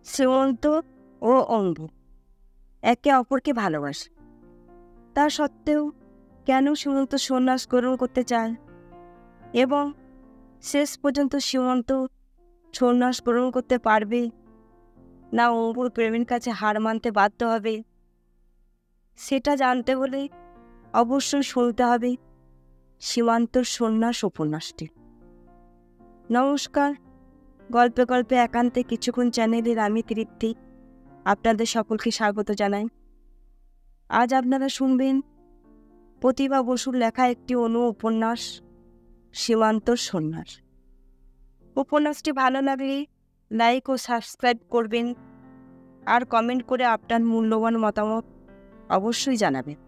শ্রীমন্ত ও অম্বু একে অপরকে ভালোবাসে। তা সত্ত্বেও কেন সীমন্ত সন্ন্যাস গ্রহণ করতে চায় এবং শেষ পর্যন্ত সীমন্ত সন্ন্যাস গ্রহণ করতে পারবে না অম্বুর প্রেমের কাছে হার মানতে বাধ্য হবে, সেটা জানতে হলে অবশ্যই শুনতে হবে সীমান্তর সন্ন্যাস উপন্যাসটি। নমস্কার, গল্পে গল্পে একান্তে কিছুক্ষণ চ্যানেলের আমি তৃপ্তি আপনাদের সকলকে স্বাগত জানাই। আজ আপনারা শুনবেন প্রতিভা বসুর লেখা একটি উপন্যাস সীমান্তর সন্ন্যাস। উপন্যাসটি ভালো লাগলে লাইক ও সাবস্ক্রাইব করবেন আর কমেন্ট করে আপনার মূল্যবান মতামত অবশ্যই জানাবেন।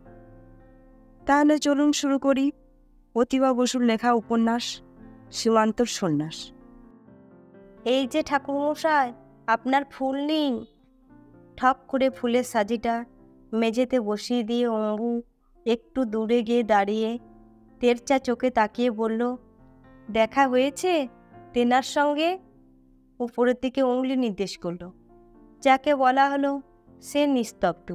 তাহলে চলুন শুরু করি প্রতিভা বসুর লেখা উপন্যাস সীমান্তর সন্ন্যাস। এই যে ঠাকুরমশাই, আপনার ফুল নিন। ঠক করে ফুলের সাজিটা মেঝেতে বসিয়ে দিয়ে অম্বু একটু দূরে গিয়ে দাঁড়িয়ে তেরচা চোখে তাকিয়ে বলল, দেখা হয়েছে তেনার সঙ্গে? উপরের দিকে উংলি নির্দেশ করল। যাকে বলা হলো সে নিস্তব্ধ।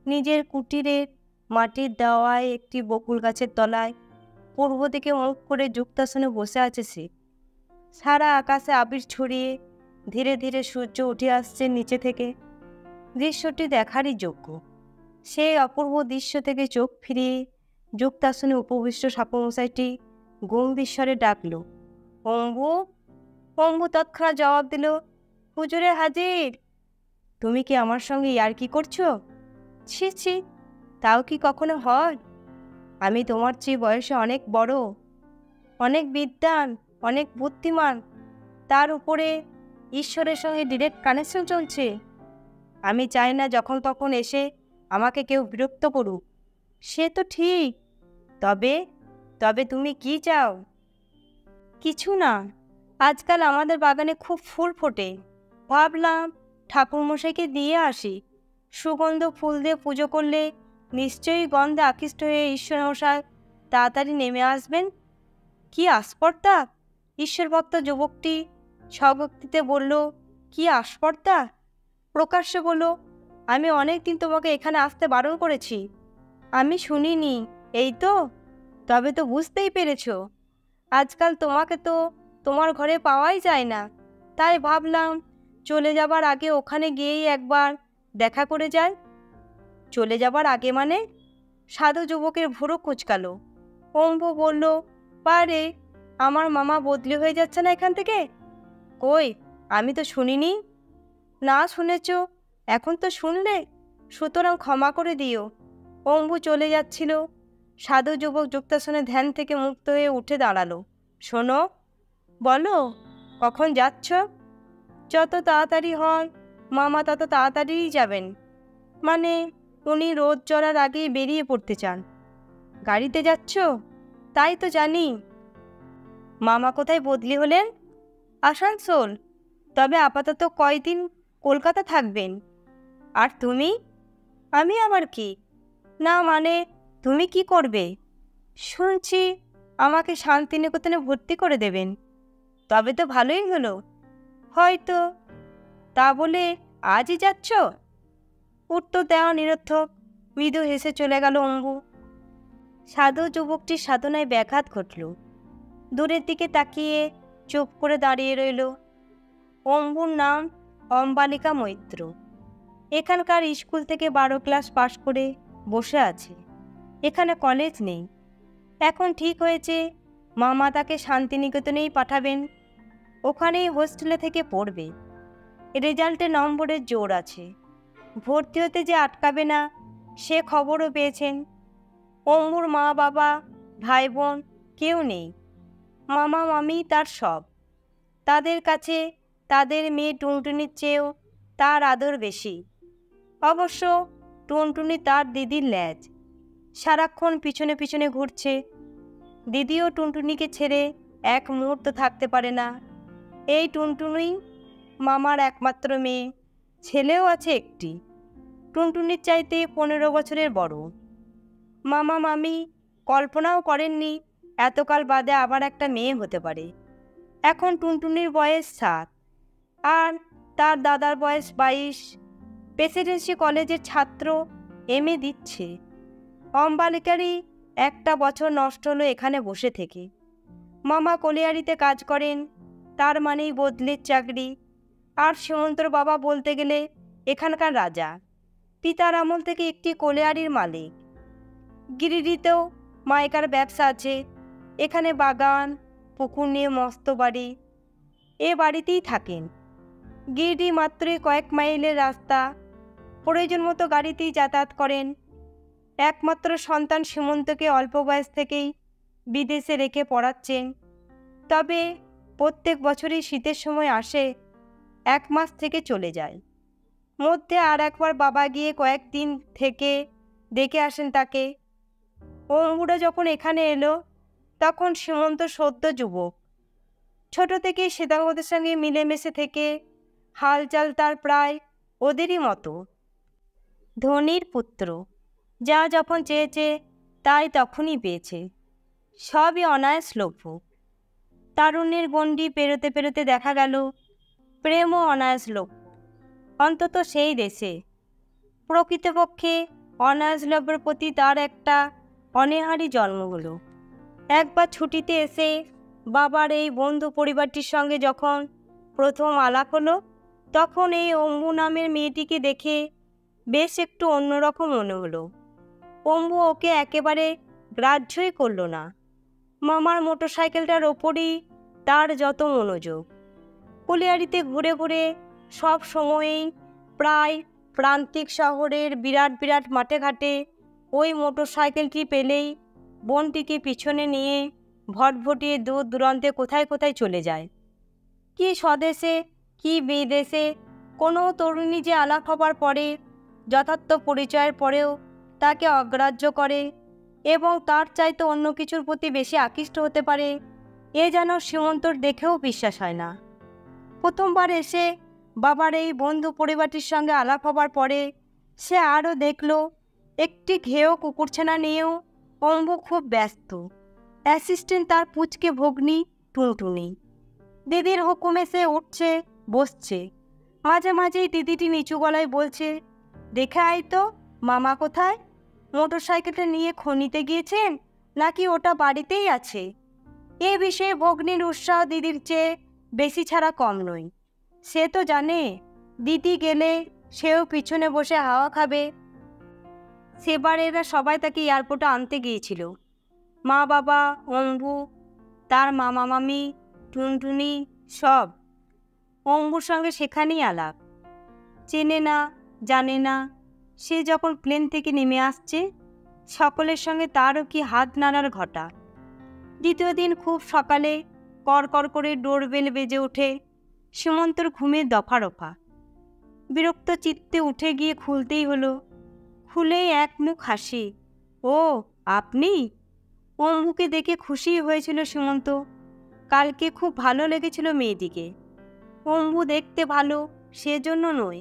নিজের কুটিরের মাটির দেওয়ায় একটি বকুল গাছের তলায় পূর্ব দিকে মুখ করে যুক্তাসনে বসে আছে সে। সারা আকাশে আবির ছড়িয়ে ধীরে ধীরে সূর্য উঠে আসছে নিচে থেকে। দৃশ্যটি দেখারই যোগ্য। সেই অপূর্ব দৃশ্য থেকে চোখ ফিরিয়ে যুক্তাসনে উপবিষ্ট ঠাকুরমশাইটি গম্ভীর ডাকল, অম্বু। অম্বু তৎক্ষণাৎ জবাব দিল, হুজুরে হাজির। তুমি কি আমার সঙ্গে ইয়ার্কি করছো? ছি ছি, তাও কি কখনো হয়? আমি তোমার চেয়ে বয়সে অনেক বড়, অনেক বিদ্বান, অনেক বুদ্ধিমান, তার উপরে ঈশ্বরের সঙ্গে ডিরেক্ট কানেকশন চলছে। আমি চাই না যখন তখন এসে আমাকে কেউ বিরক্ত করুক। সে তো ঠিক, তবে তবে তুমি কি চাও? কিছু না, আজকাল আমাদের বাগানে খুব ফুল ফোটে, ভাবলাম ঠাকুরমশাইকে দিয়ে আসি। সুগন্ধ ফুল দিয়ে পুজো করলে নিশ্চয়ই গন্ধে আকৃষ্ট হয়ে ঈশ্বরমশাই তাড়াতাড়ি নেমে আসবেন। কি আস্পর্ধা! ঈশ্বরভক্ত যুবকটি স্বভক্তিতে বলল, কি আস্পর্ধা! প্রকাশ্যে বলল, আমি অনেক দিন তোমাকে এখানে আসতে বারণ করেছি। আমি শুনিনি, এই তো? তবে তো বুঝতেই পেরেছ। আজকাল তোমাকে তো তোমার ঘরে পাওয়াই যায় না, তাই ভাবলাম চলে যাবার আগে ওখানে গিয়েই একবার দেখা করে যায়। চলে যাবার আগে মানে? সাধু যুবকের ভুরু কুঁচকালো। অম্বু বলল, পারে আমার মামা বদলি হয়ে যাচ্ছে না এখান থেকে? কই, আমি তো শুনিনি। না শুনেছ, এখন তো শুনলে, সুতরাং ক্ষমা করে দিও। অম্বু চলে যাচ্ছিল। সাধু যুবক যুক্তাসনে ধ্যান থেকে মুক্ত হয়ে উঠে দাঁড়ালো। শোনো। বলো, কখন যাচ্ছ? যত তাড়াতাড়ি হয় মামা তত তাড়াতাড়িই যাবেন। মানে উনি রোদ চড়ার আগেই বেরিয়ে পড়তে চান। গাড়িতে যাচ্ছ? তাই তো জানি। মামা কোথায় বদলি হলেন? আসানসোল। তবে আপাতত কয়দিন কলকাতা থাকবেন। আর তুমি? আমি আবার কি? না মানে তুমি কি করবে? শুনছি আমাকে শান্তিনিকেতনে ভর্তি করে দেবেন। তবে তো ভালোই হলো। হয়তো। তা বলে আজই যাচ্ছ? উত্তর দেওয়া নিরর্থক। মৃদু হেসে চলে গেল অম্বু। সাধু যুবকটির সাধনায় ব্যাঘাত ঘটল। দূরের দিকে তাকিয়ে চুপ করে দাঁড়িয়ে রইল। অম্বুর নাম অম্বালিকা মৈত্র। এখানকার স্কুল থেকে 12 ক্লাস পাশ করে বসে আছে। এখানে কলেজ নেই। এখন ঠিক হয়েছে মামা তাকে শান্তিনিকেতনেই পাঠাবেন। ওখানেই হোস্টেলে থেকে পড়বে। রেজাল্টে নম্বরের জোর আছে। ভর্তি হতে যে আটকাবে না সে খবরও পেয়েছেন। অম্বুর মা বাবা ভাই বোন কেউ নেই। মামা মামি তার সব। তাদের কাছে তাদের মেয়ে টুনটুনির চেয়েও তার আদর বেশি। অবশ্য টুনটুনি তার দিদির ল্যাজ। সারাক্ষণ পিছনে পিছনে ঘুরছে। দিদিও টুনটুনিকে ছেড়ে এক মুহূর্ত থাকতে পারে না। এই টুনটুনি মামার একমাত্র মেয়ে। ছেলেও আছে একটি, টুনটুনির চাইতে 15 বছরের বড়। মামা মামি কল্পনাও করেননি এতকাল বাদে আবার একটা মেয়ে হতে পারে। এখন টুনটুনির বয়স 7, আর তার দাদার বয়স 22, প্রেসিডেন্সি কলেজের ছাত্র, MA দিচ্ছে। অম্বালিকারই একটা বছর নষ্ট হলো এখানে বসে থেকে। মামা কলিয়ারিতে কাজ করেন, তার মানেই বদলির চাকরি। আর সীমন্তর বাবা বলতে গেলে এখানকার রাজা, পিতার আমল থেকে একটি কলিয়ারির মালিক। গিরিডিতেও মাইকার ব্যবসা আছে, এখানে বাগান পুকুর নিয়ে মস্ত বাড়ি। এ বাড়িতেই থাকেন। গিরিডি মাত্রই কয়েক মাইলের রাস্তা, প্রয়োজন মতো গাড়িতেই যাতায়াত করেন। একমাত্র সন্তান সীমন্তকে অল্প বয়স থেকেই বিদেশে রেখে পড়াচ্ছেন। তবে প্রত্যেক বছরই শীতের সময় আসে, 1 মাস থেকে চলে যায়। মধ্যে আর একবার বাবা গিয়ে কয়েকদিন থেকে দেখে আসেন তাকে। অম্বুরা যখন এখানে এলো তখন সীমন্ত সদ্য যুবক। ছোট থেকেই শ্বেতাঙ্গদের সঙ্গে মিলেমিশে থেকে হালচাল তার প্রায় ওদেরই মতো। ধনীর পুত্র, যা যখন চেয়েছে তাই তখনই পেয়েছে। সবই অনায়াসলভ্য। তারুণ্যের গণ্ডি পেরোতে পেরোতে দেখা গেল প্রেমও অনায়াসলভ্য, অন্তত সেই দেশে। প্রকৃতপক্ষে অনায়াসলভ্যের প্রতি তার একটা অনীহারই জন্ম হলো। একবার ছুটিতে এসে বাবার এই বন্ধু পরিবারটির সঙ্গে যখন প্রথম আলাপ হলো, তখন এই অম্বু নামের মেয়েটিকে দেখে বেশ একটু অন্যরকম মনে হলো। অম্বু ওকে একেবারে গ্রাহ্যই করল না। মামার মোটরসাইকেলটার ওপরই তার যত মনোযোগ। কলিয়ারিতে ঘুরে ঘুরে সব সময়েই প্রায় প্রান্তিক শহরের বিরাট বিরাট মাঠে ঘাটে ওই মোটরসাইকেলটি পেলেই বোনটিকে পিছনে নিয়ে ভটভটিয়ে দূর দূরান্তে কোথায় কোথায় চলে যায়। কি স্বদেশে কি বিদেশে কোনো তরুণী যে আলাপ হবার পরে যথার্থ পরিচয়ের পরেও তাকে অগ্রাহ্য করে এবং তার চাইতে অন্য কিছুর প্রতি বেশি আকৃষ্ট হতে পারে, এ যেন সীমন্তর দেখেও বিশ্বাস হয় না। প্রথমবার এসে বাবার এই বন্ধু পরিবারটির সঙ্গে আলাপ হবার পরে সে আরও দেখল একটি ঘেয় কুকুরছানা নিয়েও অম্বু খুব ব্যস্ত। অ্যাসিস্ট্যান্ট তার পুচকে ভগ্নী টুনটুনি। দিদির হুকুমে সে উঠছে বসছে। মাঝে মাঝেই দিদিটি নিচু গলায় বলছে, দেখে আয় তো মামা কোথায়, মোটরসাইকেলটা নিয়ে খনিতে গিয়েছেন নাকি ওটা বাড়িতেই আছে। এ বিষয়ে ভগ্নীর উৎসাহ দিদির চেয়ে বেশি ছাড়া কম নয়। সে তো জানে দিদি গেলে সেও পিছনে বসে হাওয়া খাবে। সেবার এরা সবাই তাকে এয়ারপোর্টে আনতে গিয়েছিল, মা বাবা, অম্বু, তার মামা মামি, টুনটুনি, সব। অম্বুর সঙ্গে সেখানেই আলাপ। চেনে না জানে না, সে যখন প্লেন থেকে নেমে আসছে সকলের সঙ্গে তারও কি হাত নাড়ার ঘটা। দ্বিতীয় দিন খুব সকালে কড়কড় করে ডোরবেল বেজে ওঠে। সীমন্তর ঘুমের দফা রফা। বিরক্ত চিত্তে উঠে গিয়ে খুলতেই হলো। খুলেই এক মুখ হাসি, ও আপনি? অম্বুকে দেখে খুশি হয়েছিল সীমন্ত। কালকে খুব ভালো লেগেছিল মেয়েটিকে। অম্বু দেখতে ভালো সেজন্য নয়,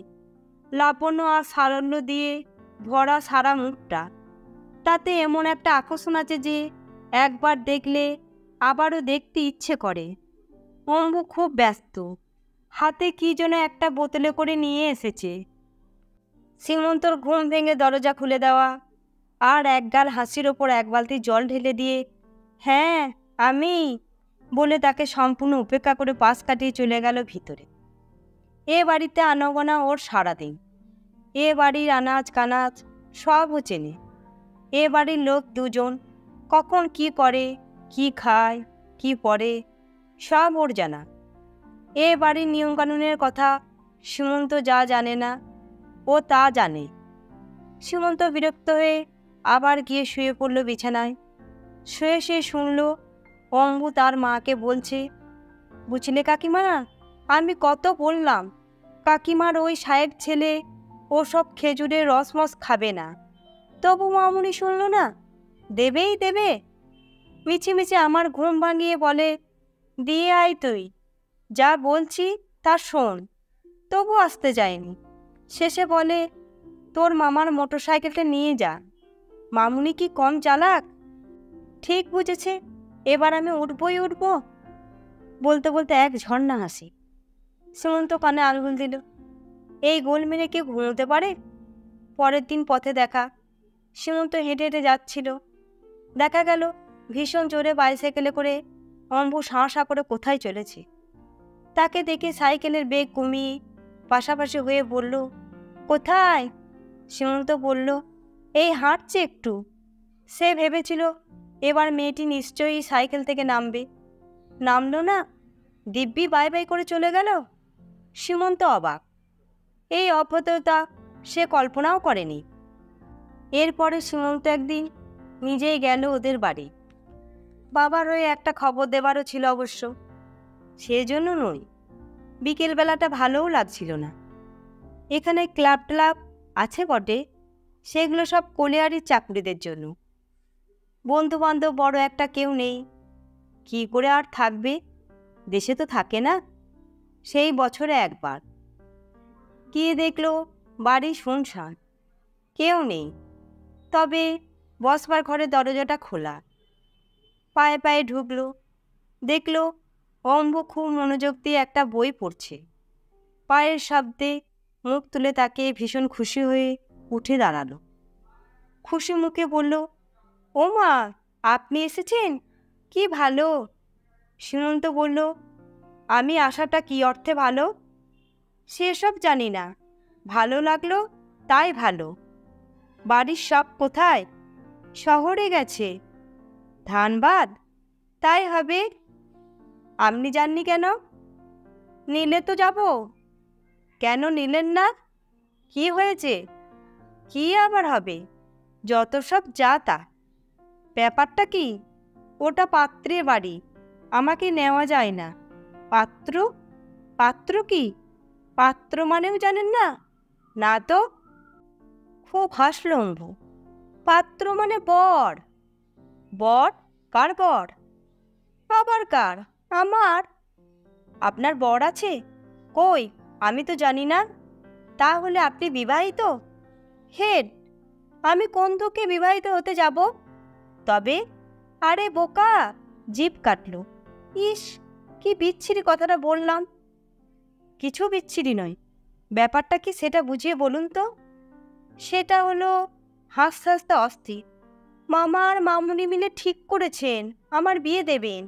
লাবণ্য আর সারল্য দিয়ে ভরা সারা মুখটা, তাতে এমন একটা আকর্ষণ আছে যে একবার দেখলে আবারও দেখতে ইচ্ছে করে। অম্বু খুব ব্যস্ত, হাতে কি যেন একটা বোতলে করে নিয়ে এসেছে। সীমন্তর ঘুম ভেঙে দরজা খুলে দেওয়া আর একগাল হাসির ওপর এক বালতি জল ঢেলে দিয়ে হ্যাঁ আমি বলে তাকে সম্পূর্ণ উপেক্ষা করে পাশ কাটিয়ে চলে গেল ভিতরে। এ বাড়িতে আনাগোনা ওর সারাদিন। এ বাড়ির আনাজ কানাজ সবও চেনে। এ বাড়ির লোক দুজন, কখন কি করে, কি খায়, কি পরে, সব ওর জানা। এ বাড়ির নিয়মকানুনের কথা সীমন্ত যা জানে না ও তা জানে। সীমন্ত বিরক্ত হয়ে আবার গিয়ে শুয়ে পড়ল বিছানায়। শুয়ে সে শুনল অম্বু তার মাকে বলছে, বুঝলে কাকিমা, আমি কত বললাম কাকিমার ওই সাহেব ছেলে ওসব খেজুরের রসমস খাবে না, তবু মামুনি শুনল না, দেবেই দেবে। মিছিমিছি আমার ঘুম ভাঙিয়ে বলে, দিয়ে আয় তুই, যা বলছি তা শোন, তবু আসতে যায়নি। শেষে বলে, তোর মামার মোটরসাইকেলটা নিয়ে যা। মামুনি কি কম চালাক, ঠিক বুঝেছে, এবার আমি উঠবই উঠব। বলতে বলতে এক ঝর্ণা হাসি। সীমন্ত কানে আঙুল দিল, এই গোল মেরে কেউ ঘুমোতে পারে? পরের দিন পথে দেখা। সীমন্ত হেঁটে হেঁটে যাচ্ছিল। দেখা গেল ভীষণ জোরে বাইসাইকেলে করে অম্বু সাঁ সাঁ করে কোথায় চলেছে। তাকে দেখে সাইকেলের বেগ কমিয়ে পাশাপাশি হয়ে বলল, কোথায়? সীমন্ত বলল, এই হাঁটছে একটু। সে ভেবেছিল এবার মেয়েটি নিশ্চয়ই সাইকেল থেকে নামবে। নামল না, দিব্যি বাই বাই করে চলে গেল। সীমন্ত অবাক। এই অভদ্রতা সে কল্পনাও করেনি। এরপরে সীমন্ত একদিন নিজেই গেল ওদের বাড়ি। বাবার হয়ে একটা খবর দেবারও ছিল অবশ্য, সেজন্য নয়। বিকেলবেলাটা ভালোও লাগছিল না। এখানে ক্লাব ট্লাব আছে বটে, সেগুলো সব কলিয়ারির চাকরিদের জন্য। বন্ধুবান্ধব বড় একটা কেউ নেই। কি করে আর থাকবে, দেশে তো থাকে না। সেই বছরে একবার গিয়ে দেখল বাড়ি শুনশান, কেউ নেই। তবে বসবার ঘরের দরজাটা খোলা। পায়ে পায়ে ঢুকল। দেখল অম্বু খুব মনোযোগ দিয়ে একটা বই পড়ছে। পায়ের শব্দে মুখ তুলে তাকে ভীষণ খুশি হয়ে উঠে দাঁড়ালো। খুশি মুখে বলল, ও মা, আপনি এসেছেন? কি ভালো। সীমন্ত বলল, আমি আসাটা কি অর্থে ভালো সেসব জানি না, ভালো লাগলো তাই ভালো। বাড়ির সব কোথায়? শহরে গেছে। ধানবাদ? তাই হবে। আপনি যাননি কেন? নিলে তো যাব। কেন নিলেন না? কি হয়েছে? কি আবার হবে, যত সব যা তা। ব্যাপারটা কি? ওটা পাত্রের বাড়ি, আমাকে নেওয়া যায় না। পাত্র? পাত্র কি? পাত্র মানেও জানেন না? না তো। খুব হাসল অম্বু। পাত্র মানে বর। বর? কার বর? আবার কার? আমার। আপনার বর আছে? কই, আমি তো জানি না। তাহলে আপনি বিবাহিত? হেড, আমি কোন দুঃখে বিবাহিত হতে যাব? তবে, আরে বোকা, জিভ কাটল। ইস, কি বিচ্ছিরি কথাটা বললাম। কিছু বিচ্ছিরি নয়। ব্যাপারটা কি সেটা বুঝিয়ে বলুন তো। সেটা হলো, হাসতে হাসতে অস্থির, মামা আর মামুনি মিলে ঠিক করেছেন আমার বিয়ে দেবেন।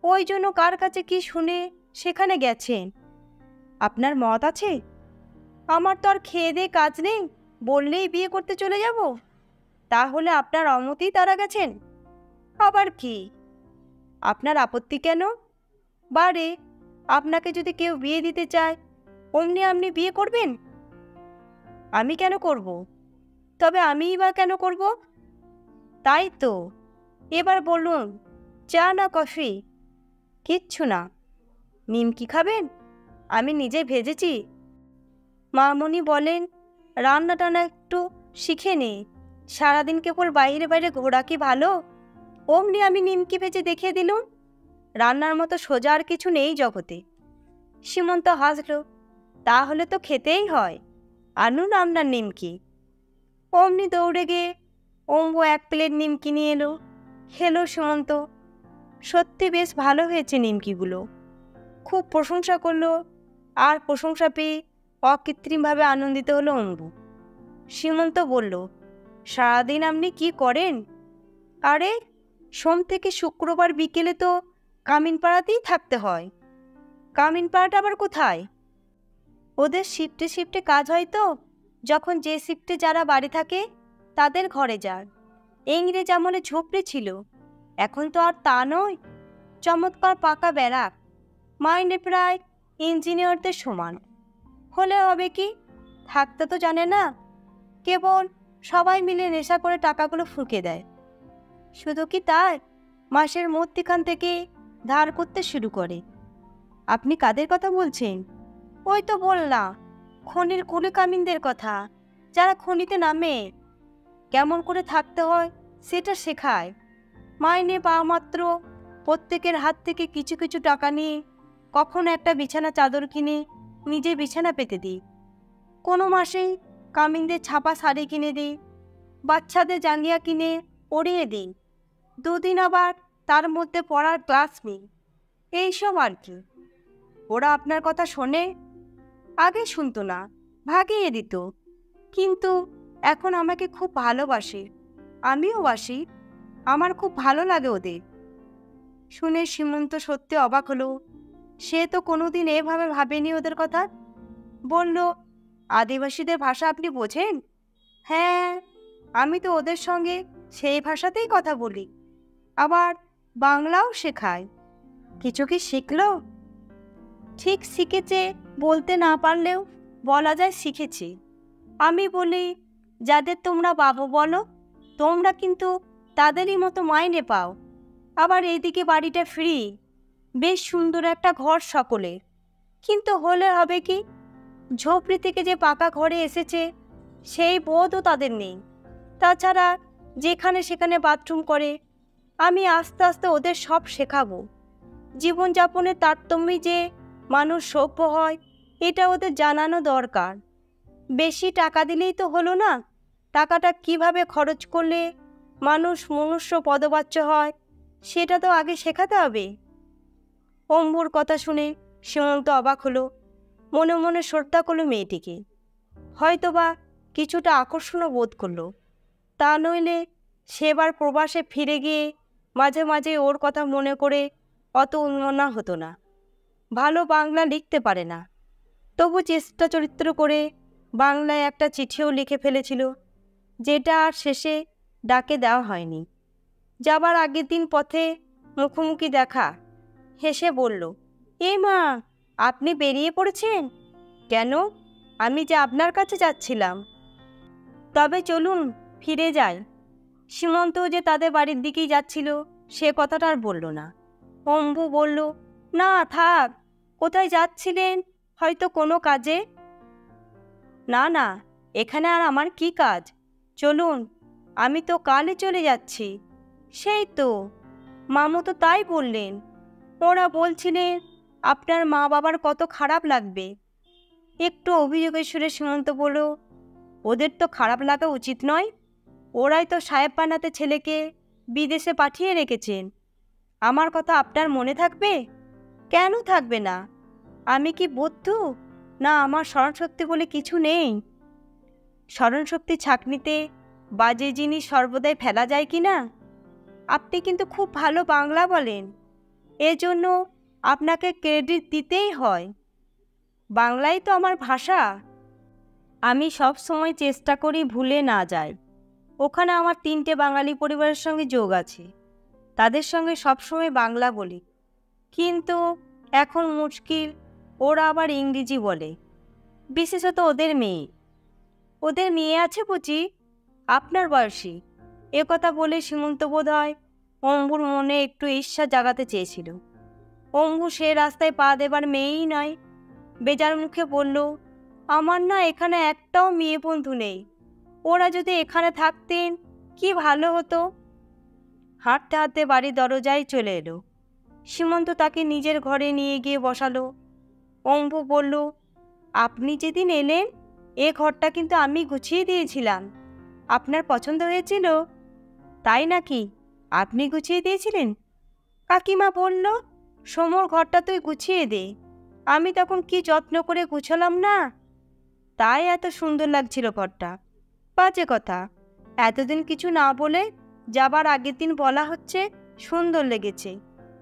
ওই জন্য কার কাছে কি শুনে সেখানে গেছেন। আপনার মত আছে? আমার তো আর খেয়ে দিয়ে কাজ নেই, বললেই বিয়ে করতে চলে যাব। তাহলে আপনার অমতেই তারা গেছেন? আবার কি? আপনার আপত্তি কেন? বারে, আপনাকে যদি কেউ বিয়ে দিতে চায়, অমনি আপনি বিয়ে করবেন? আমি কেন করব? তবে আমিই বা কেন করব? তাই তো। এবার বলুন, চা না কফি? কিচ্ছু না। নিমকি খাবেন? আমি নিজে ভেজেছি। মামনি বলেন, রান্না টান্না একটু শিখে নে, সারাদিন কেবল বাইরে বাইরে ঘোরা কি ভালো? অমনি আমি নিমকি ভেজে দেখিয়ে দিলুম। রান্নার মতো সোজা আর কিছু নেই জগতে। সীমন্ত হাসল। তাহলে তো খেতেই হয়, আনুন আপনার নিমকি। অমনি দৌড়ে গিয়ে অম্বু 1 প্লেট নিমকি নিয়ে এলো। খেলো সীমন্ত। সত্যি বেশ ভালো হয়েছে নিমকিগুলো। খুব প্রশংসা করলো। আর প্রশংসা পেয়ে অকৃত্রিমভাবে আনন্দিত হলো অম্বু। সীমন্ত বলল, সারাদিন আপনি কি করেন? আরে, সোম থেকে শুক্রবার বিকেলে তো কামিনপাড়াতেই থাকতে হয়। কামিনপাড়াটা আবার কোথায়? ওদের শিফটে শিফটে কাজ হয় তো, যখন যে শিফটে যারা বাড়ি থাকে তাদের ঘরে যান। ইংরেজ আমলে ঝুপড়ি ছিল, এখন তো আর তা নয়। চমৎকার পাকা ব্যারাক, মাইনে প্রায় ইঞ্জিনিয়ারদের সমান। হলে হবে কি, থাকতে তো জানে না, কেবল সবাই মিলে নেশা করে টাকাগুলো ফুঁকে দেয়। শুধু কি তাই, মাসের মধ্যিখান থেকে ধার করতে শুরু করে। আপনি কাদের কথা বলছেন? ওই তো বললাম, খনির কুলি কামিনদের কথা, যারা খনিতে নামে। কেমন করে থাকতে হয় সেটা শেখায়। মাইনে পাওয়া মাত্র প্রত্যেকের হাত থেকে কিছু কিছু টাকা নিয়ে কখনো একটা বিছানা চাদর কিনে নিজে বিছানা পেতে দিই। কোনো মাসেই কামিনদের ছাপা শাড়ি কিনে দিই, বাচ্চাদের জাঙ্গিয়া কিনে পরিয়ে দিই। দুদিন আবার তার মধ্যে পড়ার ক্লাস নেই। এইসব আর কি। ওরা আপনার কথা শোনে? আগে শুনতো না, ভাগিয়ে দিত, কিন্তু এখন আমাকে খুব ভালোবাসে, আমিও বাসি, আমার খুব ভালো লাগে ওদের। শুনে সীমন্ত সত্যি অবাক হলো। সে তো কোনোদিন এভাবে ভাবেনি ওদের কথা। বলল, আদিবাসীদের ভাষা আপনি বোঝেন? হ্যাঁ, আমি তো ওদের সঙ্গে সেই ভাষাতেই কথা বলি, আবার বাংলাও শেখাই। কিছু কি শিখলো? ঠিক শিখেছে বলতে না পারলেও বলা যায় শিখেছি। আমি বলি, যাদের তোমরা বাবু বলো, তোমরা কিন্তু তাদেরই মতো মাইনে পাও। আবার এদিকে বাড়িটা ফ্রি, বেশ সুন্দর একটা ঘর সকলের। কিন্তু হলে হবে কি, ঝোপড়ি থেকে যে পাকা ঘরে এসেছে সেই বোধও তাদের নেই। তাছাড়া যেখানে সেখানে বাথরুম করে। আমি আস্তে আস্তে ওদের সব শেখাবো। জীবনযাপনের তারতম্যে যে মানুষ সভ্য হয়, এটা ওদের জানানো দরকার। বেশি টাকা দিলেই তো হলো না, টাকাটা কিভাবে খরচ করলে মানুষ মনুষ্য পদবাচ্য হয় সেটা তো আগে শেখাতে হবে। অম্বুর কথা শুনে সীমন্ত অবাক হলো। মনে মনে শ্রদ্ধা করলো মেয়েটিকে। হয়তোবা কিছুটা আকর্ষণও বোধ করলো। তা নইলে সেবার প্রবাসে ফিরে গিয়ে মাঝে মাঝে ওর কথা মনে করে অত উন্মাদনা হতো না। ভালো বাংলা লিখতে পারে না, তবু চেষ্টা চরিত্র করে বাংলায় একটা চিঠিও লিখে ফেলেছিল, যেটা আর শেষে ডাকে দেওয়া হয়নি। যাবার আগের দিন পথে মুখোমুখি দেখা, হেসে বলল, এ মা, আপনি বেরিয়ে পড়েছেন কেন? আমি যে আপনার কাছে যাচ্ছিলাম। তবে চলুন ফিরে যাই। সীমন্ত যে তাদের বাড়ির দিকেই যাচ্ছিল সে কথাটা আর বলল না। অম্বু বলল, না থাক, কোথায় যাচ্ছিলেন? হয়তো কোনো কাজে। না না, এখানে আর আমার কি কাজ, চলুন, আমি তো কালই চলে যাচ্ছি। সেই তো, মামু তো তাই বললেন। ওরা বলছিলেন আপনার মা বাবার কত খারাপ লাগবে। একটু অভিযোগের সুরে সীমন্ত বলল, ওদের তো খারাপ লাগা উচিত নয়। ওরাই তো সাহেব বানাতে ছেলেকে বিদেশে পাঠিয়ে রেখেছেন। আমার কথা আপনার মনে থাকবে? কেন থাকবে না? আমি কি বুদ্ধু, না আমার স্মরণশক্তি বলে কিছু নেই? স্মরণশক্তি ছাঁকনিতে বাজে জিনিস সর্বদাই ফেলা যায় কি না? আপনি কিন্তু খুব ভালো বাংলা বলেন, এজন্য আপনাকে ক্রেডিট দিতেই হয়। বাংলাই তো আমার ভাষা। আমি সব সময় চেষ্টা করি ভুলে না যাই। ওখানে আমার 3টে বাঙালি পরিবারের সঙ্গে যোগ আছে, তাদের সঙ্গে সবসময় বাংলা বলি। কিন্তু এখন মুশকিল, ওরা আবার ইংরেজি বলে, বিশেষত ওদের মেয়ে। ওদের মেয়ে আছে বুঝি? আপনার বয়সী। কথা বলে সীমন্ত বোধ হয় অম্বুর মনে একটু ঈর্ষা জাগাতে চেয়েছিল। অম্বু সে রাস্তায় পা দেবার মেয়েই নয়। বেজার মুখে বলল, আমার না এখানে একটাও মেয়ে বন্ধু নেই। ওরা যদি এখানে থাকতেন কি ভালো হতো। হাঁটতে হাঁটতে বাড়ির দরজায় চলে এলো। সীমন্ত তাকে নিজের ঘরে নিয়ে গিয়ে বসালো। অম্বু বলল, আপনি যেদিন এলেন এ ঘরটা কিন্তু আমি গুছিয়ে দিয়েছিলাম। আপনার পছন্দ হয়েছিল? তাই নাকি? আপনি গুছিয়ে দিয়েছিলেন? কাকিমা বলল, সমর ঘরটা তুই গুছিয়ে দে। আমি তখন কি যত্ন করে গুছালাম না, তাই এত সুন্দর লাগছিল ঘরটা। বাজে কথা, এতদিন কিছু না বলে যাবার আগের দিন বলা হচ্ছে সুন্দর লেগেছে।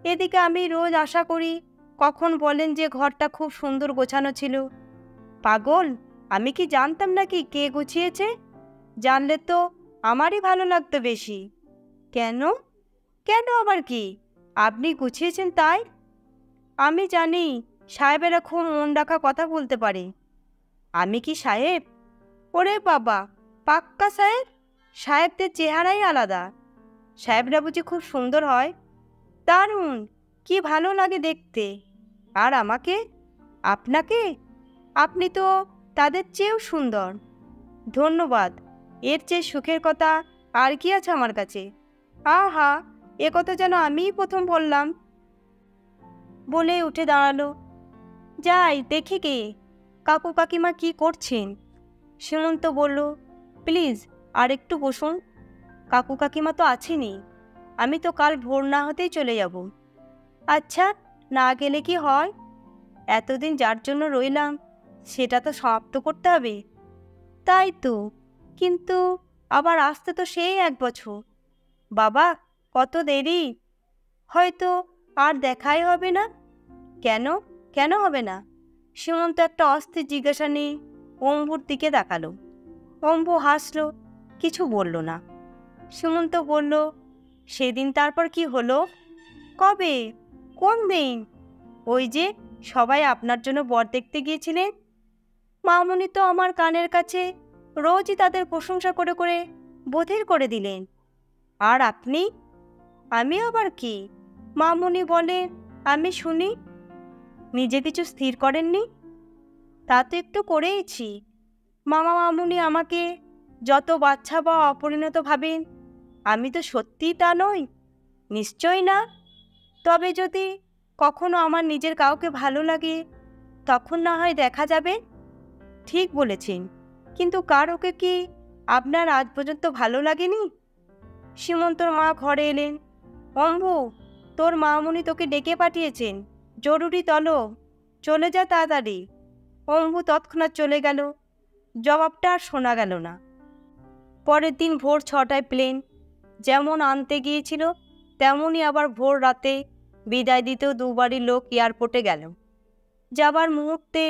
এদিকে আমি রোজ আশা করি কখন বলেন যে ঘরটা খুব সুন্দর গোছানো ছিল। পাগল, আমি কি জানতাম নাকি কে গুছিয়েছে? জানলে তো আমারই ভালো লাগতো বেশি। কেন? কেন আবার কি? আপনি গুছিয়েছেন তাই? আমি জানি সাহেবেরা খুব মন রাখা কথা বলতে পারে। আমি কি সাহেব? ওরে বাবা, পাক্কা সাহেব? সাহেবদের চেহারাই আলাদা। সাহেবরা বুঝি খুব সুন্দর হয়? দারুণ, কি ভালো লাগে দেখতে। আর আমাকে? আপনাকে? আপনি তো তাদের চেয়েও সুন্দর। ধন্যবাদ, এর চেয়ে সুখের কথা আর কি আছে আমার কাছে? আহা, এ কথা যেন আমিই প্রথম বললাম। বলে উঠে দাঁড়ালো। যাই দেখি কে, কাকু কাকিমা কি করছেন। সীমন্ত বলল, প্লিজ আর একটু বসুন। কাকু কাকিমা তো আছেনই, আমি তো কাল ভোর না হতেই চলে যাব। আচ্ছা, না গেলে কি হয়? এতদিন যার জন্য রইলাম সেটা তো সমাপ্ত করতে হবে। তাই তো, কিন্তু আবার আসতে তো সেই 1 বছর। বাবা, কত দেরি! হয়তো আর দেখাই হবে না। কেন? কেন হবে না? সীমন্ত একটা অস্থির জিজ্ঞাসা নিয়ে অম্বুর দিকে তাকালো। অম্বু হাসল, কিছু বলল না। সীমন্ত বলল, সেদিন তারপর কি হলো? কবে? কোন দিন? ওই যে সবাই আপনার জন্য বর দেখতে গিয়েছিলেন। মামুনি তো আমার কানের কাছে রোজই তাদের প্রশংসা করে করে বধির করে দিলেন। আর আপনি? আমি আবার কি? মামুনি বলে, আমি শুনি। নিজে কিছু স্থির করেননি? তা তো একটু করেইছি। মামা মামুনি আমাকে যত বাচ্চা বা অপরিণত ভাবেন, আমি তো সত্যিই তা নই। নিশ্চয় না। তবে যদি কখনো আমার নিজের কাউকে ভালো লাগে, তখন না হয় দেখা যাবে। ঠিক বলেছেন, কিন্তু কারোকে কি আপনার আজ পর্যন্ত ভালো লাগেনি? সীমন্তর মা ঘরে এলেন। অম্বু, তোর মামুনি তোকে ডেকে পাঠিয়েছেন, জরুরি তলব, চলে যা তাড়াতাড়ি। অম্বু তৎক্ষণাৎ চলে গেল। জবাবটা আর শোনা গেল না। পরের দিন ভোর 6টায় প্লেন। যেমন আনতে গিয়েছিল তেমনই আবার ভোর রাতে বিদায় দিতেও দুবারই লোক এয়ারপোর্টে গেল। যাবার মুহূর্তে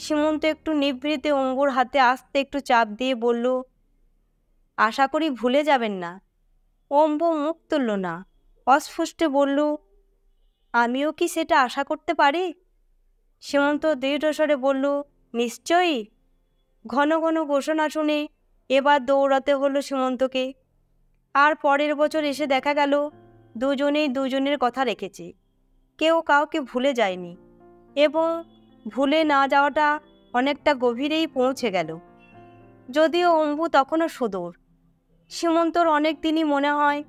সীমন্ত একটু নিভৃতে অম্বুর হাতে আসতে একটু চাপ দিয়ে বলল, আশা করি ভুলে যাবেন না। অম্বু মুখ তুলল না, অস্ফুটে বলল, আমিও কি সেটা আশা করতে পারি? সীমন্ত দৃঢ়স্বরে বলল, নিশ্চয়ই। ঘন ঘন ঘোষণা শুনে এবার দৌড়াতে হলো সীমন্তকে। আর পরের বছর এসে দেখা গেল দুজনেই দুজনের কথা রেখেছে, কেউ কাউকে ভুলে যায়নি, এবং ভুলে না যাওয়াটা অনেকটা গভীরেই পৌঁছে গেল। যদিও অম্বু তখনও সুদূর। সীমন্তর অনেক দিনই মনে হয়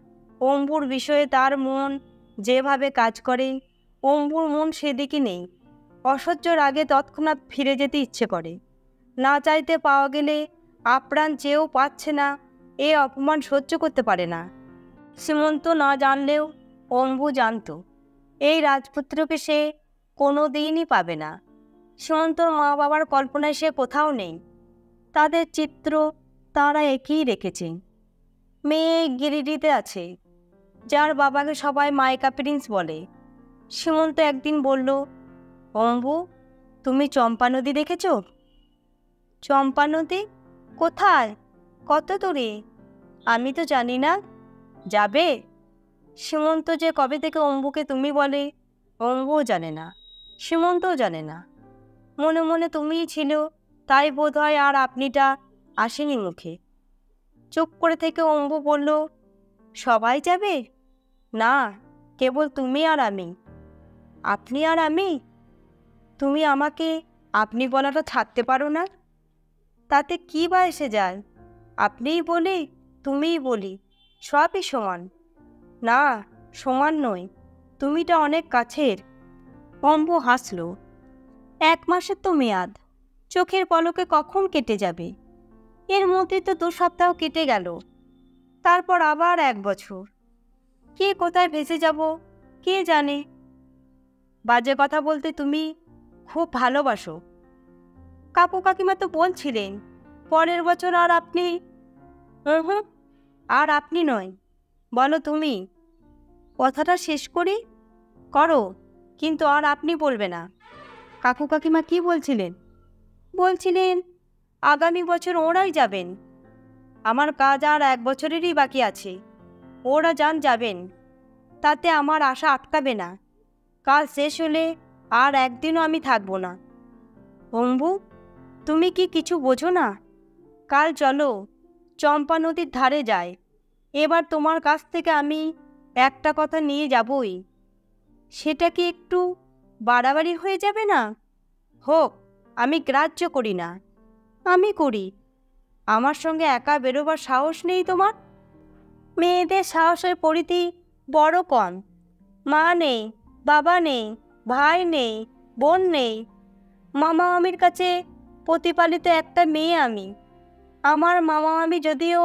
অম্বুর বিষয়ে তার মন যেভাবে কাজ করে, অম্বুর মন সেদিকে নেই। অসহ্য রাগে তৎক্ষণাৎ ফিরে যেতে ইচ্ছে করে। না চাইতে পাওয়া গেলে আপ্রাণ চেয়েও পাচ্ছে না, এ অপমান সহ্য করতে পারে না। সীমন্ত না জানলেও অম্বু জানত, এই রাজপুত্রকে সে কোনো দিনই পাবে না। সীমন্তর মা বাবার কল্পনায় সে কোথাও নেই। তাদের চিত্র তারা একই রেখেছে। মেয়ে গিরিডিতে আছে, যার বাবাকে সবাই মাইকা প্রিন্স বলে। সীমন্ত একদিন বলল, অম্বু, তুমি চম্পা নদী দেখেছ? চম্পা নদী? কোথায়? কত দূরে? আমি তো জানি না। যাবে? সীমন্ত যে কবে থেকে অম্বুকে তুমি বলে, অম্বুও জানে না, সীমন্তও জানে না। মনে মনে তুমিই ছিল, তাই বোধ হয় আর আপনিটা আসেনি মুখে। চুপ করে থেকে অম্বু বলল, সবাই যাবে? না, কেবল তুমি আর আমি। আপনি আর আমি? তুমি আমাকে আপনি বলাটা ছাড়তে পারো না? তাতে কি বা এসে যায়? আপনিই বলি, তুমিই বলি, সবই সমান। না, সমান নয়, তুমিটা অনেক কাছের। অম্বু হাসল। 1 মাসের তো মেয়াদ, চোখের পলকে কখন কেটে যাবে। এর মধ্যে তো 2 সপ্তাহ কেটে গেল, তারপর আবার 1 বছর। কে কোথায় ভেসে যাব কে জানে। বাজে কথা বলতে তুমি খুব ভালোবাসো। কাকু কাকিমা তো বলছিলেন পরের বছর আর আপনি। হুম, আর আপনি নয়, বলো তুমি। কথাটা শেষ করি। করো, কিন্তু আর আপনি বলবে না। কাকু কাকিমা কি বলছিলেন? বলছিলেন আগামী বছর ওরাই যাবেন। আমার কাজ আর 1 বছরেরই বাকি আছে। ওরা যাবেন, তাতে আমার আশা আটকাবে না। কাজ শেষ হলে আর একদিনও আমি থাকবো না। অম্বু, তুমি কি কিছু বোঝো না? কাল চলো, চম্পা নদীর ধারে যায়। এবার তোমার কাছ থেকে আমি একটা কথা নিয়ে যাবই। সেটা কি একটু বাড়াবাড়ি হয়ে যাবে না? হোক, আমি গ্রাহ্য করি না। আমি করি। আমার সঙ্গে একা বেরোবার সাহস নেই তোমার? মেয়েদের সাহসের পরিধি বড় কম। মা নেই, বাবা নেই, ভাই নেই, বোন নেই। মামা মামির কাছে প্রতিপালিত একটা মেয়ে আমি। আমার মামা মামি যদিও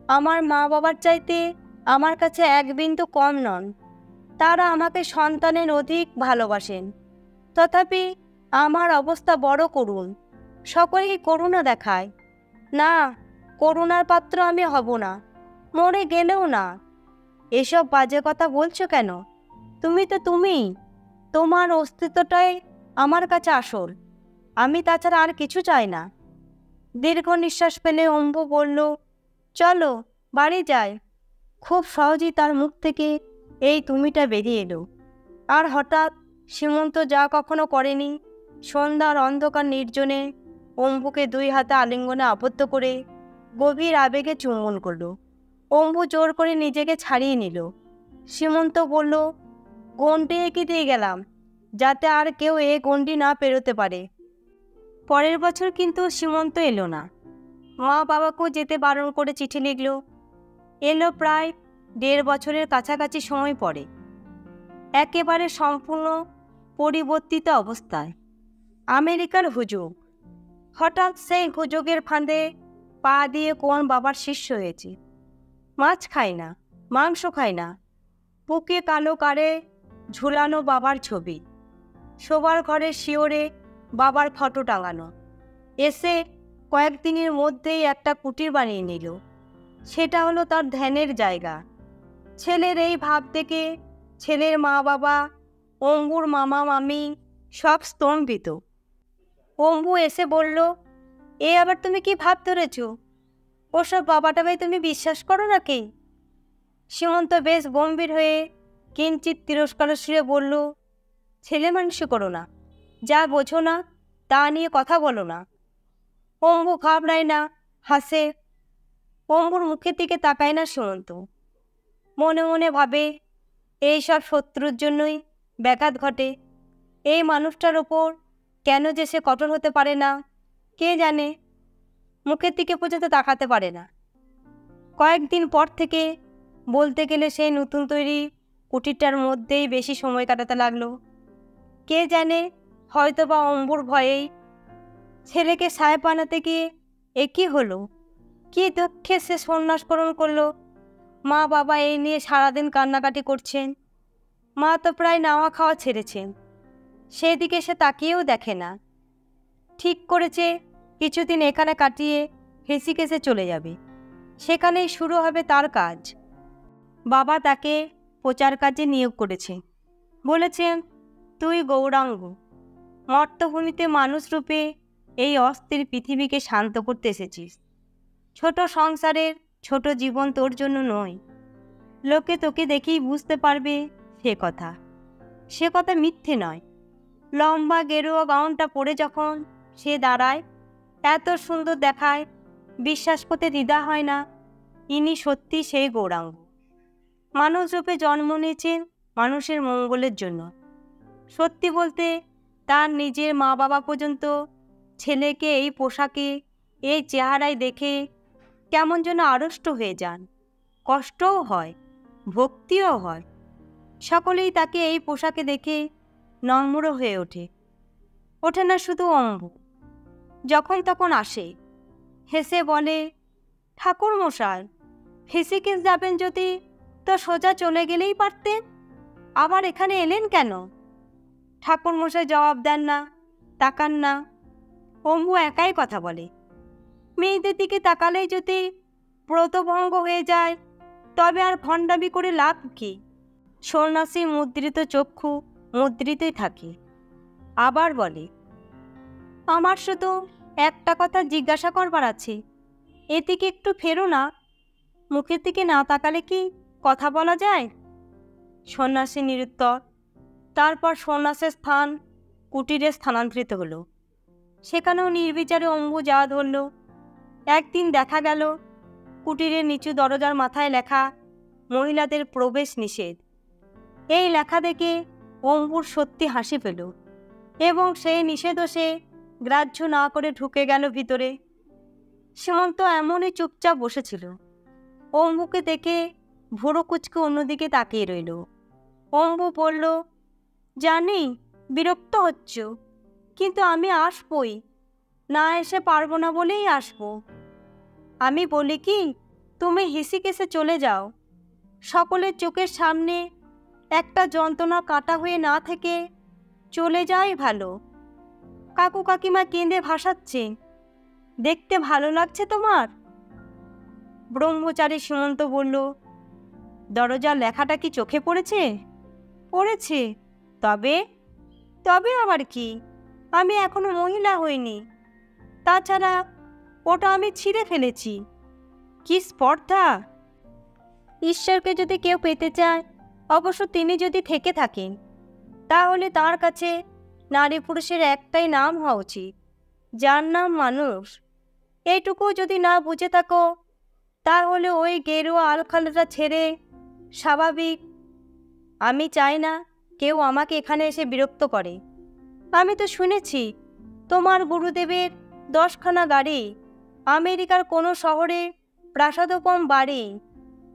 আমার মা বাবার চাইতে আমার কাছে 1 বিন্দু কম নন, তারা আমাকে সন্তানের অধিক ভালোবাসেন। তথাপি আমার অবস্থা বড় করুণ। সকলেই করুণা দেখায়। না, করুণার পাত্র আমি হব না, মরে গেলেও না। এসব বাজে কথা বলছো কেন? তুমি তো তুমিই, তোমার অস্তিত্বটাই আমার কাছে আসল। আমি তাছাড়া আর কিছু চাই না। দীর্ঘ নিঃশ্বাস ফেলে অম্বু বলল, চলো বাড়ি যাই। খুব সহজেই তার মুখ থেকে এই তুমিটা বেরিয়ে এলো। আর হঠাৎ সীমন্ত যা কখনো করেনি, সন্ধ্যার অন্ধকার নির্জনে অম্বুকে দুই হাতে আলিঙ্গনে আবদ্ধ করে গভীর আবেগে চুম্বন করল। অম্বু জোর করে নিজেকে ছাড়িয়ে নিল। সীমন্ত বলল, গণ্ডি এঁকে দিয়ে গেলাম, যাতে আর কেউ এ গণ্ডি না পেরোতে পারে। পরের বছর কিন্তু সীমন্ত এলো না। মা বাবাকেও যেতে বারণ করে চিঠি লিখল। এলো প্রায় 1.5 বছরের কাছাকাছি সময় পরে, একেবারে সম্পূর্ণ পরিবর্তিত অবস্থায়। আমেরিকার হুজুগ। হঠাৎ সেই হুজুগের ফাঁদে পা দিয়ে কোন বাবার শিষ্য হয়েছে। মাছ খায় না, মাংস খায় না, বুকে কালো কারে ঝুলানো বাবার ছবি, শোবার ঘরে শিওরে বাবার ফটো টাঙানো। এসে কয়েকদিনের মধ্যেই একটা কুটির বানিয়ে নিল। সেটা হলো তার ধ্যানের জায়গা। ছেলের এই ভাব দেখে ছেলের মা বাবা, অম্বুর মামা মামি সব স্তম্ভিত। অম্বু এসে বলল, এ আবার তুমি কি ভাব ধরেছ? ওসব বাবাটা ভাই তুমি বিশ্বাস করো নাকি? সীমন্ত বেশ গম্ভীর হয়ে কিঞ্চিৎ তিরস্কার সুরে বলল, ছেলে মানুষ করো না, যা বোঝো না তা নিয়ে কথা বলো না। অম্বু ঘাবড়ায় না, হাসে। অম্বুর মুখের দিকে তাকায় না সীমন্ত। মনে মনে ভাবে, এইসব শত্রুর জন্যই ব্যাঘাত ঘটে। এই মানুষটার ওপর কেন যে সে কঠোর হতে পারে না, কে জানে। মুখের দিকে পর্যন্ত তাকাতে পারে না। কয়েকদিন পর থেকে বলতে গেলে সেই নতুন তৈরি কুটিরটার মধ্যেই বেশি সময় কাটাতে লাগলো। কে জানে, হয়তোবা অম্বুর ভয়েই। ছেলেকে সাহেব বানাতে গিয়ে এ কী হলো? কী দুঃখে সে সন্ন্যাসকরণ করলো। মা বাবা এই নিয়ে সারাদিন কান্নাকাটি করছেন। মা তো প্রায় নাওয়া খাওয়া ছেড়েছেন। সেদিকে সে তাকিয়েও দেখে না। ঠিক করেছে কিছুদিন এখানে কাটিয়ে হেসিকেসে চলে যাবে। সেখানেই শুরু হবে তার কাজ। বাবা তাকে প্রচার কাজে নিয়োগ করেছে। বলেছেন, তুই গৌরাঙ্গ, মর্তভূমিতে মানুষ রূপে এই অস্থির পৃথিবীকে শান্ত করতে এসেছিস। ছোট সংসারের ছোট জীবন তোর জন্য নয়। লোকে তোকে দেখেই বুঝতে পারবে সে কথা মিথ্যে নয়। লম্বা গেরুয়া গাউনটা পরে যখন সে দাঁড়ায়, এত সুন্দর দেখায়, বিশ্বাস করতে দ্বিধা হয় না ইনি সত্যি সেই গৌরাঙ্গ। মানুষ রূপে জন্ম নিয়েছেন মানুষের মঙ্গলের জন্য। সত্যি বলতে তার নিজের মা বাবা পর্যন্ত ছেলেকে এই পোশাকে, এই চেহারায় দেখে কেমন যেন আড়ষ্ট হয়ে যান। কষ্টও হয়, ভক্তিও হয়। সকলেই তাকে এই পোশাকে দেখে নম্র হয়ে ওঠে না শুধু অম্বু। যখন তখন আসে, হেসে বলে, ঠাকুর মশাই, হেসিকেস যাবেন যদি তো সোজা চলে গেলেই পারতেন, আবার এখানে এলেন কেন? ঠাকুর মশাই জবাব দেন না, তাকান না। অম্বু একাই কথা বলে। মেয়েদের দিকে তাকালেই যদি ব্রতভঙ্গ হয়ে যায়, তবে আর ভণ্ডামি করে লাভ কি? সন্ন্যাসী মুদ্রিত চক্ষু মুদ্রিতই থাকে। আবার বলে, আমার শুধু একটা কথা জিজ্ঞাসা করবার আছে, এদিকে একটু ফেরো না। মুখের দিকে না তাকালে কি কথা বলা যায়? সন্ন্যাসী নিরুত্তর। তারপর সন্ন্যাসের স্থান কুটিরে স্থানান্তরিত হলো। সেখানেও নির্বিচারে অম্বু যাওয়া ধরল। একদিন দেখা গেল কুটিরের নিচু দরজার মাথায় লেখা, মহিলাদের প্রবেশ নিষেধ। এই লেখা দেখে অম্বুর সত্যি হাসি পেল এবং সেই নিষেধও সে গ্রাহ্য না করে ঢুকে গেল ভিতরে। সীমন্ত এমনই চুপচাপ বসেছিল। অম্বুকে দেখে ভুরু কুচকে অন্যদিকে তাকিয়ে রইল। অম্বু বলল, জানি বিরক্ত হচ্ছ, কিন্তু আমি আসবই, না এসে পারবো না বলেই আসবো। আমি বলি কি, তুমি হেসিকেসে চলে যাও। সকলের চোখের সামনে একটা যন্ত্রণা কাটা হয়ে না থেকে চলে যাওয়াই ভালো। কাকু কাকিমা কেঁদে ভাসাচ্ছে। দেখতে ভালো লাগছে তোমার? ব্রহ্মচারী সীমন্ত বলল, দরজার লেখাটা কি চোখে পড়েছে? পড়েছে। তবে? তবে আবার কি? আমি এখনো মহিলা হইনি। তাছাড়া ওটা আমি ছিঁড়ে ফেলেছি। কি স্পর্ধা! ঈশ্বরকে যদি কেউ পেতে চায়, অবশ্য তিনি যদি থেকে থাকেন, তাহলে তার কাছে নারী পুরুষের একটাই নাম হওয়া উচিত, যার নাম মানুষ। এইটুকু যদি না বুঝে থাকো, তাহলে ওই গেরুয়া আলখাল্লাটা ছেড়ে স্বাভাবিক। আমি চাই না কেউ আমাকে এখানে এসে বিরক্ত করে। আমি তো শুনেছি তোমার গুরুদেবের 10খানা গাড়ি, আমেরিকার কোনো শহরে প্রাসাদোপম বাড়ি,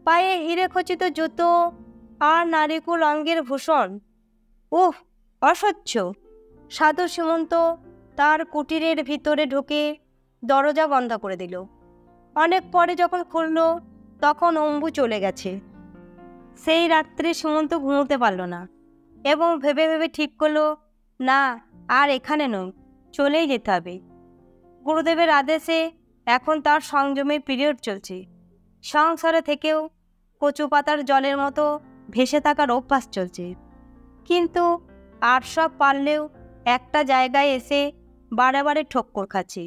পায়ে হিরে খচিত জুতো আর নারিকুল অঙ্গের ভূষণ। উহ, অসহ্য! সাধু সীমন্ত তার কুটিরের ভিতরে ঢুকে দরজা বন্ধ করে দিল। অনেক পরে যখন খুলল, তখন অম্বু চলে গেছে। সেই রাত্রে সীমন্ত ঘুমোতে পারল না এবং ভেবে ভেবে ঠিক করল, না, আর এখানে নয়, চলেই যেতে হবে। গুরুদেবের আদেশে এখন তার সংযমের পিরিয়ড চলছে। সংসারে থেকেও কচু পাতার জলের মতো ভেসে থাকার অভ্যাস চলছে। কিন্তু আর সব পারলেও একটা জায়গায় এসে বারে বারে ঠক্কর খাচ্ছে।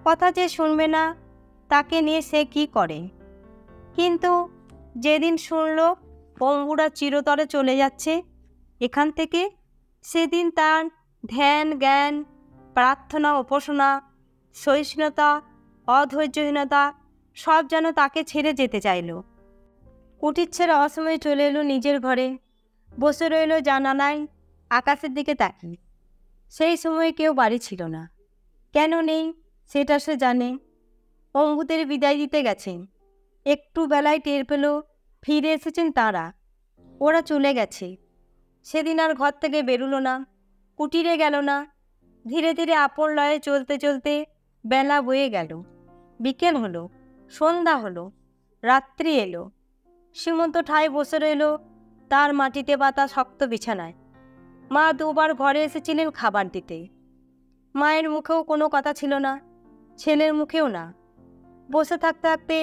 কথা যে শুনবে না, তাকে নিয়ে সে কি করে। কিন্তু যেদিন শুনল অম্বুরা চিরতরে চলে যাচ্ছে এখান থেকে, সেদিন তার ধ্যান, জ্ঞান, প্রার্থনা, উপাসনা, সহিষ্ণুতা, অধৈর্যহীনতা সব যেন তাকে ছেড়ে যেতে চাইল। কুটির ছেড়ে অসময়ে চলে এলো নিজের ঘরে, বসে রইল জানালায় আকাশের দিকে তাকিয়ে। সেই সময়ে কেউ বাড়ি ছিল না। কেন নেই সেটা সে জানে। অম্বুদের বিদায় দিতে গেছেন। একটু বেলায় টের পেল ফিরে এসেছেন তারা। ওরা চলে গেছে। সেদিন আর ঘর থেকে বেরুলো না, কুটিরে গেল না। ধীরে ধীরে আপন লয়ে চলতে চলতে বেলা বয়ে গেল। বিকেল হলো, সন্ধ্যা হলো, রাত্রি এলো। সীমন্ত ঠায় বসে রইল তার মাটিতে পাতা শক্ত বিছানায়। মা দুবার ঘরে এসেছিলেন খাবার দিতে। মায়ের মুখেও কোনো কথা ছিল না, ছেলের মুখেও না। বসে থাকতে থাকতে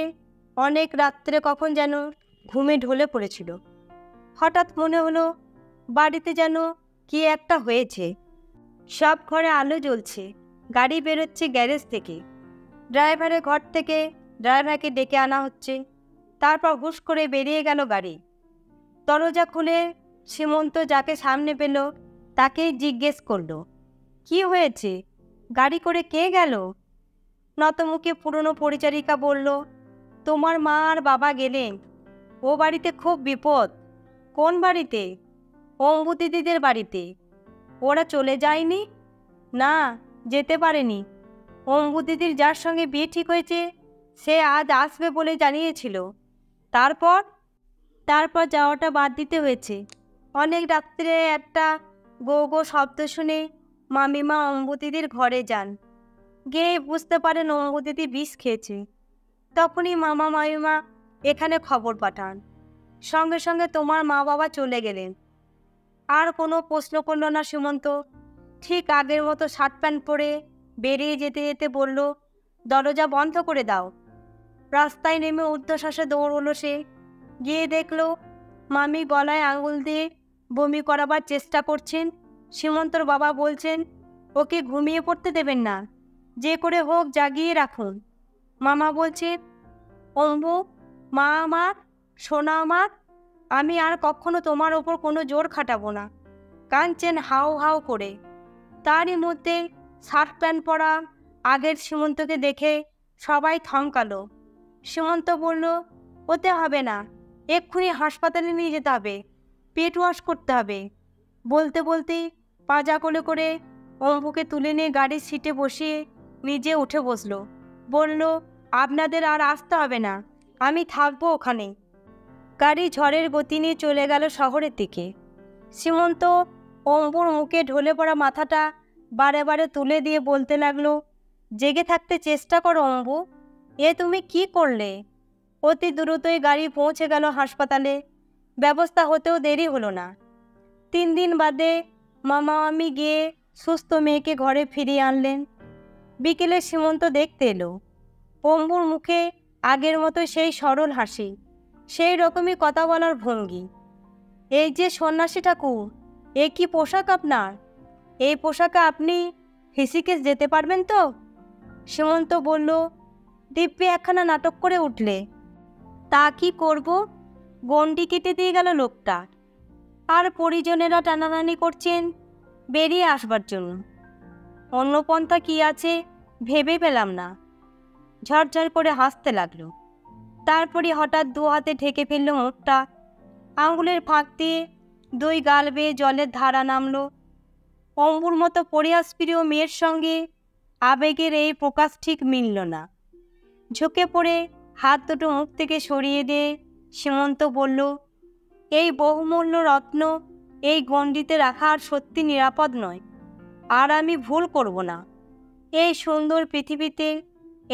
অনেক রাত্রে কখন যেন ঘুমে ঢলে পড়েছিল। হঠাৎ মনে হলো বাড়িতে যেন কি একটা হয়েছে। সব ঘরে আলো জ্বলছে, গাড়ি বেরোচ্ছে গ্যারেজ থেকে, ড্রাইভারের ঘর থেকে ড্রাইভারকে ডেকে আনা হচ্ছে। তারপর হুশ করে বেরিয়ে গেল গাড়ি। দরজা খুলে সীমন্ত যাকে সামনে পেল তাকেই জিজ্ঞেস করল, কি হয়েছে? গাড়ি করে কে গেল? নতমুখে পুরনো পরিচারিকা বলল, তোমার মা আর বাবা গেলেন। ও বাড়িতে খুব বিপদ। কোন বাড়িতে? অম্বু দিদিদের বাড়িতে। ওরা চলে যায়নি? না, যেতে পারেনি। অম্বু দিদির যার সঙ্গে বিয়ে ঠিক হয়েছে সে আজ আসবে বলে জানিয়েছিল। তারপর তারপর যাওয়াটা বাদ দিতে হয়েছে। অনেক রাত্রে একটা গো গো শব্দ শুনে মামিমা অম্বু দিদির ঘরে যান। গিয়ে বুঝতে পারেন অম্বু দিদি বিষ খেয়েছে। তখনই মামা মামিমা এখানে খবর পাঠান। সঙ্গে সঙ্গে তোমার মা বাবা চলে গেলেন। আর কোনো প্রশ্ন করল না সীমন্ত। ঠিক আগের মতো শার্ট প্যান্ট পরে বেরিয়ে যেতে যেতে বলল, দরজা বন্ধ করে দাও। রাস্তায় নেমে ঊর্ধ্বশ্বাসে দৌড়ল সে। গিয়ে দেখল মামি গলায় আঙুল দিয়ে বমি করাবার চেষ্টা করছেন। সীমন্তর বাবা বলছেন, ওকে ঘুমিয়ে পড়তে দেবেন না, যে করে হোক জাগিয়ে রাখুন। মামা বলছেন, অম্বু, মা আমার, সোনা আমার, আমি আর কখনো তোমার ওপর কোনো জোর খাটাবো না। কাঁদছেন হাউ হাউ করে। তারই মধ্যে শার্ট প্যান্ট পরা আগের সীমন্তকে দেখে সবাই থমকালো। সীমন্ত বলল, ওতে হবে না, এক্ষুনি হাসপাতালে নিয়ে যেতে হবে, পেট ওয়াশ করতে হবে। বলতে বলতেই পাজা কোলে করে অম্বুকে তুলে নিয়ে গাড়ির সিটে বসিয়ে নিজে উঠে বসল। বলল, আপনাদের আর আসতে হবে না, আমি থাকবো ওখানে। গাড়ি ঝড়ের গতি নিয়ে চলে গেল শহরের দিকে। সীমন্ত অম্বুর মুখে ঢলে পড়া মাথাটা বারে বারে তুলে দিয়ে বলতে লাগলো, জেগে থাকতে চেষ্টা করো অম্বু। এ তুমি কি করলে? অতি দ্রুতই গাড়ি পৌঁছে গেল হাসপাতালে। ব্যবস্থা হতেও দেরি হলো না। 3 দিন বাদে মামা মামি গিয়ে সুস্থ মেয়েকে ঘরে ফিরিয়ে আনলেন। বিকেলে সীমন্ত দেখতে এলো। পম্বুর মুখে আগের মতো সেই সরল হাসি, সেই রকমই কথা বলার ভঙ্গি। এই যে সন্ন্যাসী ঠাকুর, এ কি পোশাক আপনার? এই পোশাকে আপনি ঋষিকেশ যেতে পারবেন তো? সীমন্ত বলল, দিব্যি একখানা নাটক করে উঠলে। তা কি করব? গণ্ডি কেটে দিয়ে গেল লোকটা। আর পরিজনেরা টানাটানি করছেন বেরিয়ে আসবার জন্য। অন্য পন্থা কি আছে ভেবে পেলাম না। ঝরঝর করে হাসতে লাগলো। তারপরে হঠাৎ দু হাতে ঢেকে ফেলল মুখটা। আঙুলের ফাঁক দিয়ে দুই গাল বেয়ে জলের ধারা নামলো। অম্বুর মতো পরিহাসপ্রিয় মেয়ের সঙ্গে আবেগের এই প্রকাশ ঠিক মিলল না। ঝুঁকে পড়ে হাত দুটো মুখ থেকে সরিয়ে দিয়ে সীমন্ত বলল, এই বহুমূল্য রত্ন এই গণ্ডিতে রাখা আর সত্যি নিরাপদ নয়। আর আমি ভুল করব না। এই সুন্দর পৃথিবীতে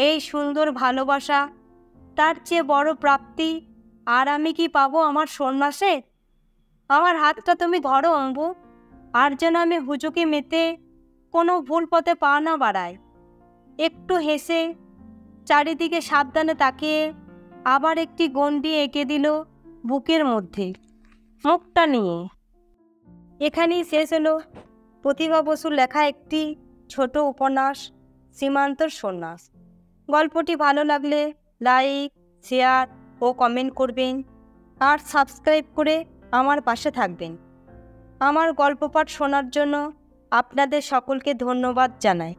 এই সুন্দর ভালোবাসা, তার চেয়ে বড় প্রাপ্তি আর আমি কি পাবো আমার সন্ন্যাসে? আমার হাতটা তুমি ধরো অম্বু, আর যেন আমি হুজুকে মেতে কোনো ভুল পথে পা না বাড়াই। একটু হেসে চারিদিকে সাবধানে তাকিয়ে আবার একটি গণ্ডি এঁকে দিল বুকের মধ্যে মুখটা নিয়ে। এখানেই শেষ হলো প্রতিভা বসুর লেখা একটি ছোট উপন্যাস সীমান্তর সন্ন্যাস। গল্পটি ভালো লাগলে লাইক, শেয়ার ও কমেন্ট করবেন আর সাবস্ক্রাইব করে আমার পাশে থাকবেন। আমার গল্প পাঠ শোনার জন্য আপনাদের সকলকে ধন্যবাদ জানাই।